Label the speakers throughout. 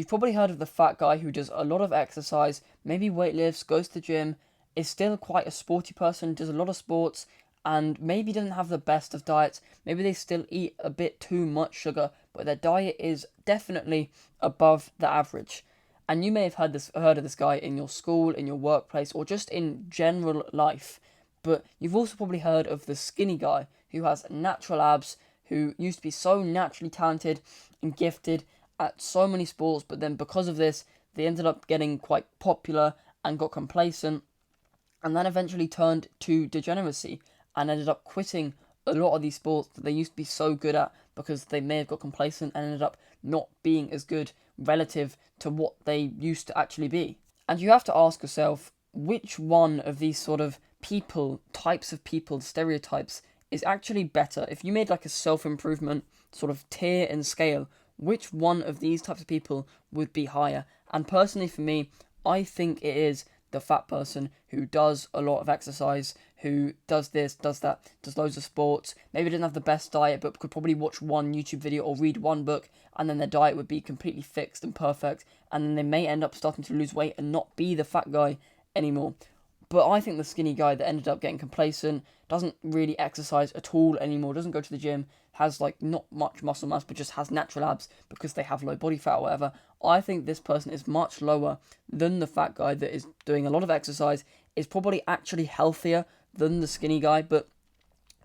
Speaker 1: You've probably heard of the fat guy who does a lot of exercise, maybe weightlifts, goes to the gym, is still quite a sporty person, does a lot of sports, and maybe doesn't have the best of diets. Maybe they still eat a bit too much sugar, but their diet is definitely above the average. And you may have heard of this guy in your school, in your workplace, or just in general life. But you've also probably heard of the skinny guy who has natural abs, who used to be so naturally talented and gifted at so many sports, but then because of this, they ended up getting quite popular and got complacent, and then eventually turned to degeneracy and ended up quitting a lot of these sports that they used to be so good at because they may have got complacent and ended up not being as good relative to what they used to actually be. And you have to ask yourself, which one of these sort of people, types of people, stereotypes, is actually better? If you made like a self-improvement sort of tier and scale, which one of these types of people would be higher? And personally for me, I think it is the fat person who does a lot of exercise, who does this, does that, does loads of sports, maybe doesn't have the best diet, but could probably watch one YouTube video or read one book, and then their diet would be completely fixed and perfect, and then they may end up starting to lose weight and not be the fat guy anymore. But I think the skinny guy that ended up getting complacent, doesn't really exercise at all anymore, doesn't go to the gym, has like not much muscle mass, but just has natural abs because they have low body fat or whatever. I think this person is much lower than the fat guy that is doing a lot of exercise, is probably actually healthier than the skinny guy, but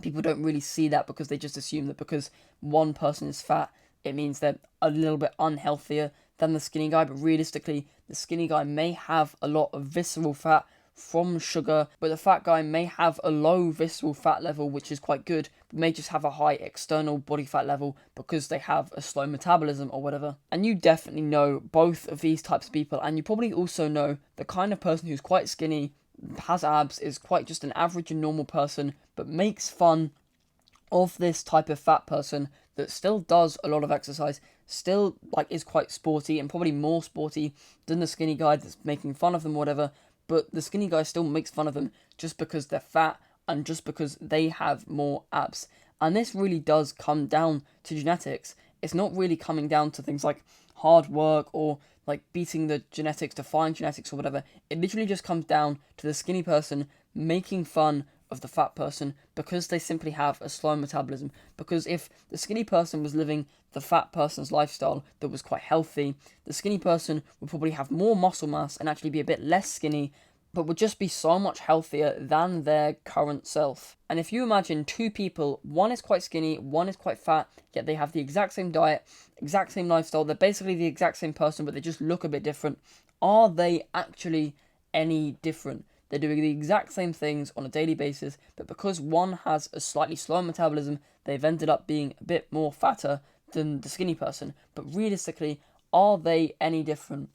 Speaker 1: people don't really see that because they just assume that because one person is fat, it means they're a little bit unhealthier than the skinny guy. But realistically, the skinny guy may have a lot of visceral fat from sugar, but the fat guy may have a low visceral fat level, which is quite good, but may just have a high external body fat level because they have a slow metabolism or whatever. And you definitely know both of these types of people, and you probably also know the kind of person who's quite skinny, has abs, is quite just an average and normal person, but makes fun of this type of fat person that still does a lot of exercise, still like is quite sporty and probably more sporty than the skinny guy that's making fun of them or whatever, but the skinny guy still makes fun of them just because they're fat and just because they have more abs. And this really does come down to genetics. It's not really coming down to things like hard work or like beating the genetics, defying genetics or whatever. It literally just comes down to the skinny person making fun of the fat person because they simply have a slow metabolism. Because if the skinny person was living the fat person's lifestyle that was quite healthy, the skinny person would probably have more muscle mass and actually be a bit less skinny, but would just be so much healthier than their current self. And if you imagine two people, one is quite skinny, one is quite fat, yet they have the exact same diet, exact same lifestyle, they're basically the exact same person, but they just look a bit different. Are they actually any different? They're doing the exact same things on a daily basis, but because one has a slightly slower metabolism, they've ended up being a bit more fatter than the skinny person. But realistically, are they any different?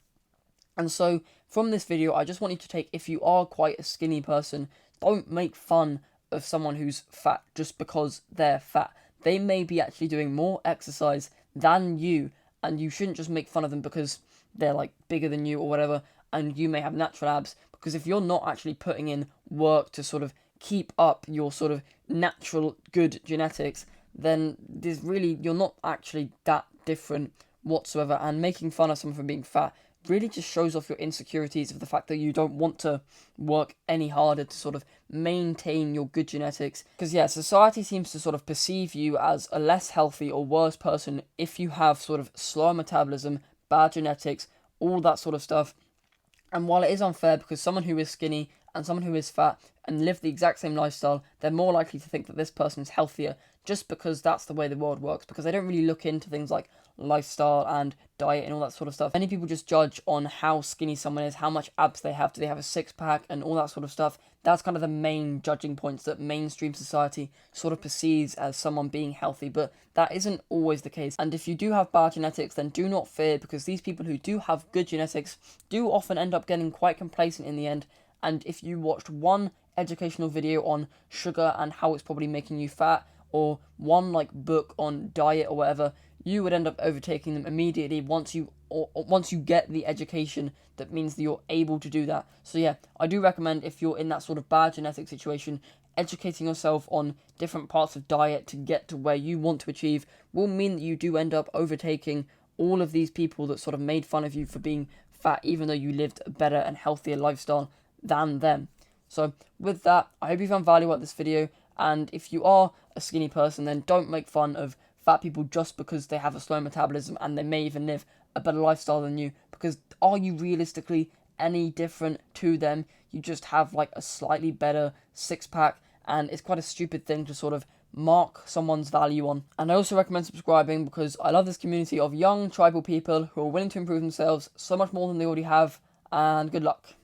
Speaker 1: And so, from this video, I just want you to take, if you are quite a skinny person, don't make fun of someone who's fat just because they're fat. They may be actually doing more exercise than you, and you shouldn't just make fun of them because they're like bigger than you or whatever, and you may have natural abs. Because if you're not actually putting in work to sort of keep up your sort of natural good genetics, then you're not actually that different whatsoever. And making fun of someone for being fat really just shows off your insecurities of the fact that you don't want to work any harder to sort of maintain your good genetics. Because yeah, society seems to sort of perceive you as a less healthy or worse person if you have sort of slower metabolism, bad genetics, all that sort of stuff. And while it is unfair because someone who is skinny and someone who is fat and live the exact same lifestyle, they're more likely to think that this person is healthier just because that's the way the world works, because they don't really look into things like lifestyle and diet and all that sort of stuff. Many people just judge on how skinny someone is, how much abs they have, do they have a six-pack and all that sort of stuff. That's kind of the main judging points that mainstream society sort of perceives as someone being healthy, but that isn't always the case. And if you do have bad genetics, then do not fear, because these people who do have good genetics do often end up getting quite complacent in the end. And if you watched one educational video on sugar and how it's probably making you fat, or one like book on diet or whatever, you would end up overtaking them immediately once you get the education that means that you're able to do that. So yeah, I do recommend, if you're in that sort of bad genetic situation, educating yourself on different parts of diet to get to where you want to achieve will mean that you do end up overtaking all of these people that sort of made fun of you for being fat, even though you lived a better and healthier lifestyle than them. So with that, I hope you found value out this video, and if you are a skinny person, then don't make fun of fat people just because they have a slow metabolism and they may even live a better lifestyle than you, because are you realistically any different to them? You just have like a slightly better six-pack, and it's quite a stupid thing to sort of mark someone's value on. And I also recommend subscribing because I love this community of young tribal people who are willing to improve themselves so much more than they already have, and good luck.